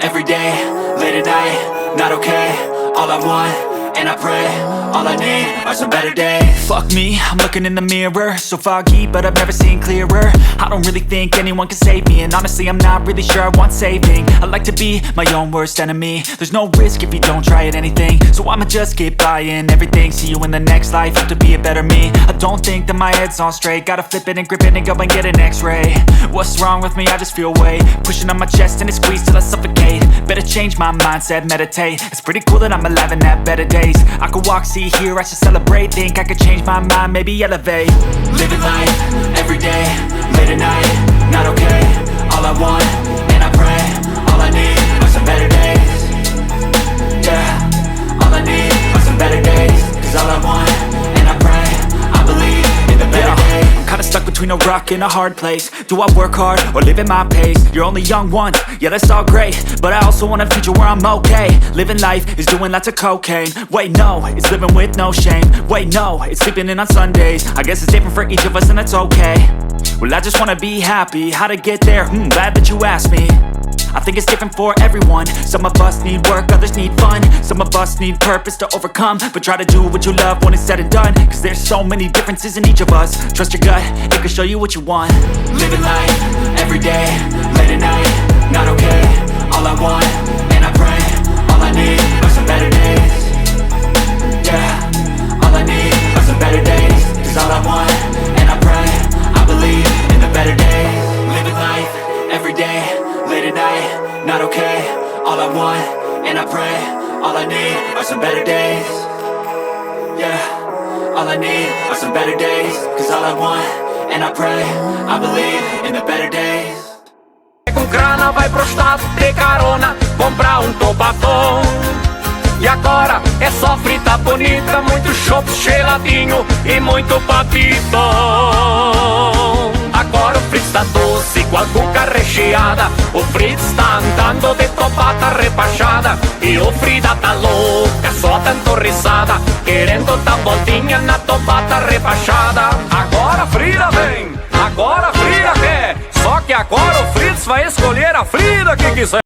every day, late at night, not okay. All I want, and I pray, all I need are some better days. Fuck me, I'm looking in the mirror, so foggy, but I've never seen clearer. I don't really think anyone can save me, and honestly I'm not really sure I want saving. I like to be my own worst enemy. There's no risk if you don't try at anything, so I'ma just keep buying everything. See you in the next life, have to be a better me. I don't think that my head's on straight, gotta flip it and grip it and go and get an x-ray. What's wrong with me? I just feel weight pushing on my chest and it squeezes till I suffocate. Better change my mindset, meditate. It's pretty cool that I'm alive and have better days. I could walk, see, hear, I should celebrate. Think I could change my mind, maybe elevate. Living life, every day, late at night, not okay. All I want, and I pray, all I need are some better days. Yeah, all I need are some better days. Cause all I want, and I pray, I believe in the better days. I'm kinda stuck between a rock and a hard place. Do I work hard or live at my pace? You're only young once, yeah that's all great, but I also want a future where I'm okay. Living life is doing lots of cocaine. Wait no, it's living with no shame. Wait no, it's sleeping in on Sundays. I guess it's different for each of us and that's okay. Well I just wanna be happy, how to get there? Glad that you asked me. I think it's different for everyone. Some of us need work, others need fun. Some of us need purpose to overcome. But try to do what you love when it's said and done. Cause there's so many differences in each of us. Trust your gut, it can show you what you want. Living life, every day, late at night, not okay. All I want, and I pray, all I need are some better days. Yeah, all I need are some better days. Cause all I want, and I pray, I believe in the better days. Living life, every day, late at night, not okay. All I want, and I pray, all I need are some better days. Yeah, all I need are some better days. Cause all I want, and I pray, I believe in the better days. Com grana vai pro estado de carona, comprar tobatão. E agora é só frita bonita, muito chopp geladinho e muito papito. Agora o Fritz tá doce com a cuca recheada. O Fritz tá andando de tobata rebaxada. E o Frida tá louca, só dando risada, querendo dar voltinha na tobata rebaixada. Agora a Frida vem, agora a Frida quer. Só que agora o Fritz vai escolher a Frida que quiser.